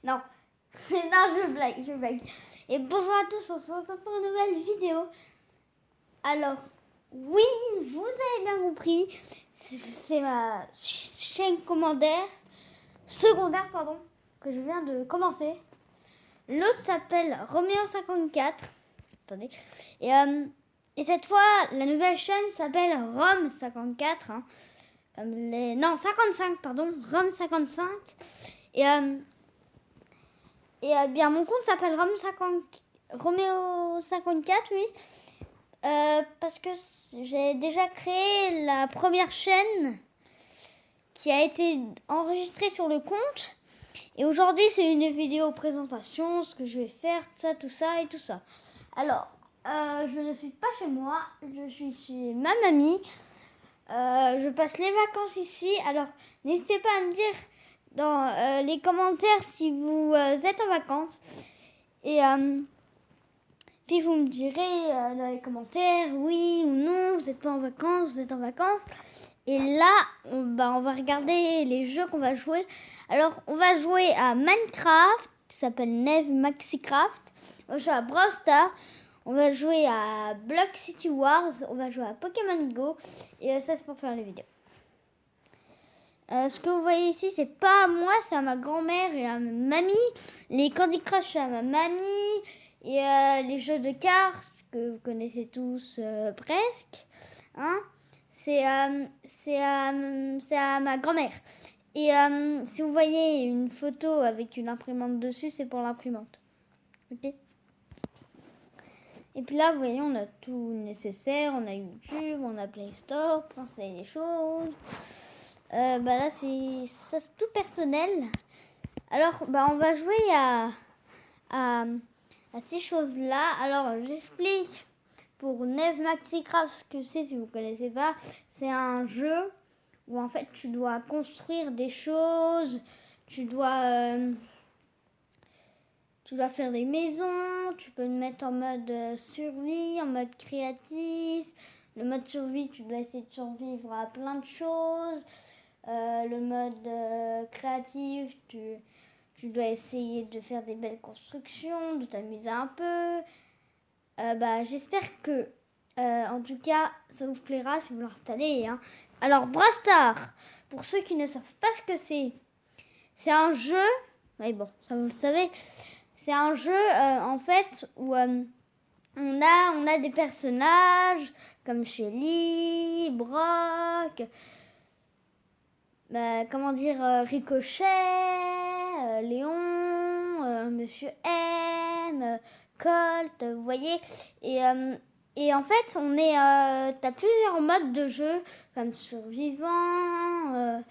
Non. Non, je blague. Et bonjour à tous, on se retrouve pour une nouvelle vidéo. Alors, oui, vous avez bien compris, c'est ma chaîne secondaire, que je viens de commencer. L'autre s'appelle Roméo54. Attendez. Et cette fois, la nouvelle chaîne s'appelle Rom54. Hein, non, 55, pardon. Rom55. Et bien, mon compte s'appelle Roméo54, oui. Parce que j'ai déjà créé la première chaîne qui a été enregistrée sur le compte. Et aujourd'hui, c'est une vidéo présentation, ce que je vais faire, tout ça et tout ça. Alors, je ne suis pas chez moi, je suis chez ma mamie. Je passe les vacances ici. Alors, n'hésitez pas à me dire dans les commentaires si vous êtes en vacances. Et puis vous me direz dans les commentaires oui ou non, vous n'êtes pas en vacances, vous êtes en vacances. Et là, on va regarder les jeux qu'on va jouer. Alors, on va jouer à Minecraft, qui s'appelle Neve Maxicraft. On va jouer à Brawl Stars. On va jouer à Block City Wars. On va jouer à Pokémon Go. Et ça, c'est pour faire les vidéos. Ce que vous voyez ici, c'est pas à moi, c'est à ma grand-mère et à ma mamie. Les Candy Crush, c'est à ma mamie. Et les jeux de cartes, que vous connaissez tous presque. Hein, c'est à ma grand-mère. Et si vous voyez une photo avec une imprimante dessus, c'est pour l'imprimante. Ok. Et puis là, vous voyez, on a tout nécessaire. On a YouTube, on a Play Store pour installer les choses. Là, c'est tout personnel. Alors, on va jouer à ces choses-là. Alors, j'explique pour Neve Maxicraft ce que c'est si vous ne connaissez pas. C'est un jeu où en fait tu dois construire des choses, tu dois faire des maisons, tu peux le mettre en mode survie, en mode créatif. Le mode survie, tu dois essayer de survivre à plein de choses. Le mode créatif, tu dois essayer de faire des belles constructions, de t'amuser un peu. J'espère que, en tout cas, ça vous plaira si vous l'installez. Hein. Alors, Brawl Stars, pour ceux qui ne savent pas ce que c'est un jeu, mais bon, ça vous le savez, c'est un jeu, en fait, où on a des personnages comme Shelly, Brock, Ricochet, Léon, Monsieur M, Colt, vous voyez. Et en fait, t'as plusieurs modes de jeu, comme survivant,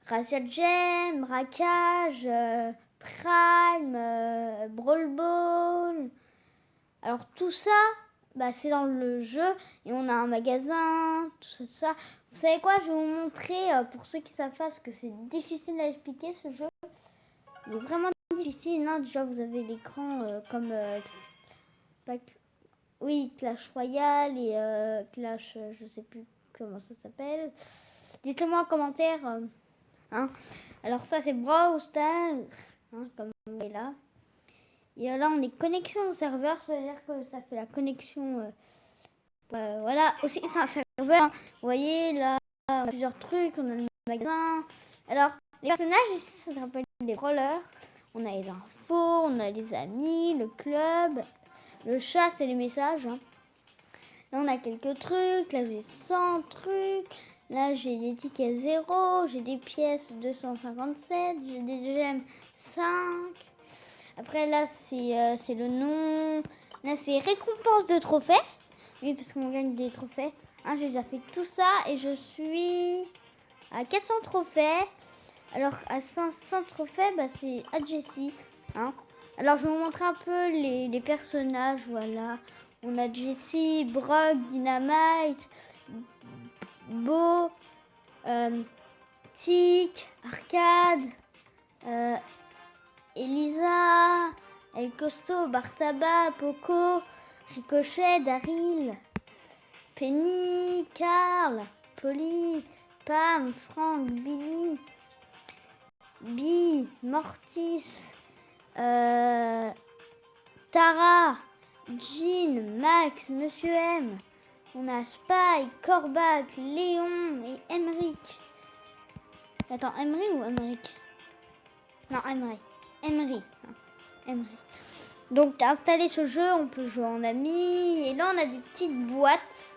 razzia gem, braquage, prime, brawl ball. Alors tout ça, c'est dans le jeu et on a un magasin, tout ça. Vous savez quoi, je vais vous montrer, pour ceux qui savent pas, parce que c'est difficile à expliquer ce jeu. Il est vraiment difficile, hein. Déjà vous avez l'écran comme Clash Royale et Clash, je sais plus comment ça s'appelle. Dites-le-moi en commentaire. Hein. Alors ça c'est Brawl Stars, hein, comme vous voyez là. Et là on est connexion au serveur, c'est-à-dire que ça fait la connexion. Voilà, aussi c'est un serveur. Hein. Vous voyez là, on a plusieurs trucs, on a le magasin. Alors les personnages ici, ça s'appelle des brawlers. On a les infos, on a les amis, le club, le chat, c'est les messages. Hein. Là on a quelques trucs, là j'ai 100 trucs. Là, j'ai des tickets 0, j'ai des pièces 257, j'ai des gemmes 5. Après, là, c'est le nom. Là, c'est récompense de trophées. Oui, parce qu'on gagne des trophées. Hein, j'ai déjà fait tout ça et je suis à 400 trophées. Alors, à 500 trophées, c'est à Jessie. Hein. Alors, je vais vous montrer un peu les personnages. Voilà. On a Jessie, Brock, Dynamite, Beau, Tic, Arcade, Elisa, El Costo, Bartaba, Poco, Ricochet, Daryl, Penny, Carl, Polly, Pam, Frank, Billy. Bee, Mortis, Tara, Jean, Max, Monsieur M. On a Spike, Corbac, Léon et Emeric. Attends, Emery ou Emeric? Non, Emery. Emery. Emery. Donc, installer ce jeu, on peut jouer en ami. Et là, on a des petites boîtes.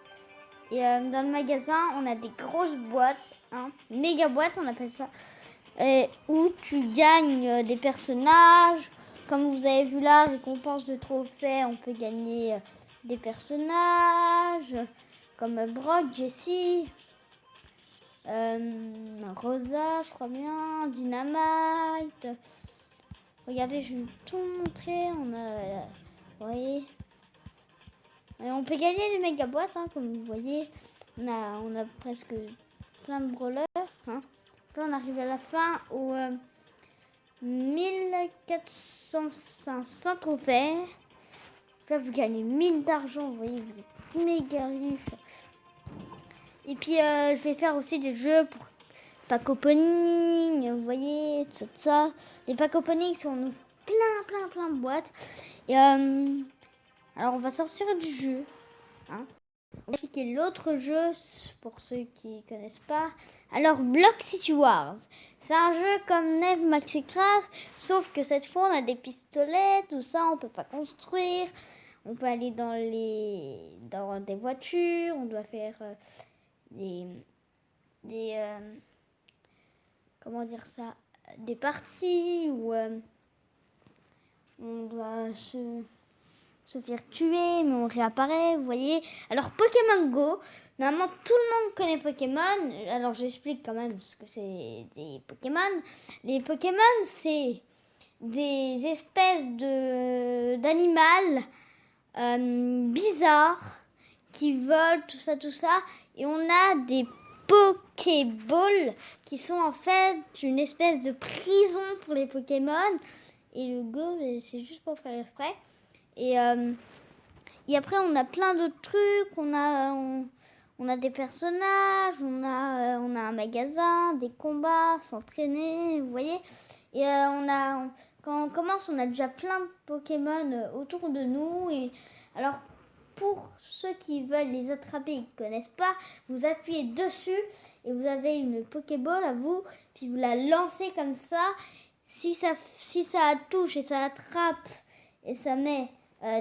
Et dans le magasin, on a des grosses boîtes. Hein, méga boîtes, on appelle ça. Où tu gagnes des personnages. Comme vous avez vu là, récompense de trophées, on peut gagner des personnages. Comme Brock, Jessie. Rosa, je crois bien, Dynamite. Regardez, je vais tout montrer. On a, vous voyez, et on peut gagner des méga boîtes, hein, comme vous voyez. On a presque plein de brawlers. Hein. Là, on arrive à la fin au 1400 trophées. Là, vous gagnez 1000 d'argent. Vous voyez, vous êtes méga riche. Et puis, je vais faire aussi des jeux pour pack opening, vous voyez, tout ça. Les pack opening, on ouvre plein de boîtes. Et alors, on va sortir du jeu. Hein. On va expliquer l'autre jeu pour ceux qui connaissent pas. Alors, Block City Wars. C'est un jeu comme Neve Maxicraft, sauf que cette fois, on a des pistolets, tout ça, on peut pas construire. On peut aller dans des voitures, on doit faire comment dire ça, des parties où on doit se faire tuer, mais on réapparaît, vous voyez. Alors, Pokémon Go, normalement, tout le monde connaît Pokémon. Alors, j'explique quand même ce que c'est des Pokémon. Les Pokémon, c'est des espèces d'animaux bizarres qui volent, tout ça. Et on a des Pokéballs qui sont en fait une espèce de prison pour les Pokémon. Et le Go, c'est juste pour faire exprès. Et après, on a plein d'autres trucs. On a des personnages, on a un magasin, des combats, s'entraîner, vous voyez. Et quand on commence, on a déjà plein de Pokémon autour de nous. Et alors, pour ceux qui veulent les attraper et qui ne connaissent pas, vous appuyez dessus et vous avez une Pokéball à vous, puis vous la lancez comme ça. Si ça touche et ça attrape et ça met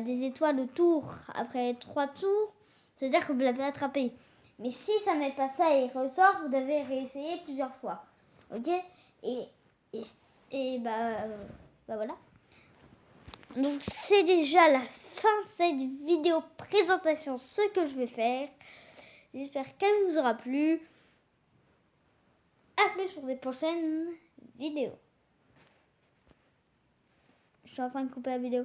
des étoiles autour après 3 tours, ça veut dire que vous l'avez attrapé. Mais si ça met pas ça et il ressort, vous devez réessayer plusieurs fois. Ok? Et voilà. Donc c'est déjà la fin de cette vidéo présentation, ce que je vais faire. J'espère qu'elle vous aura plu. A plus pour des prochaines vidéos. Je suis en train de couper la vidéo.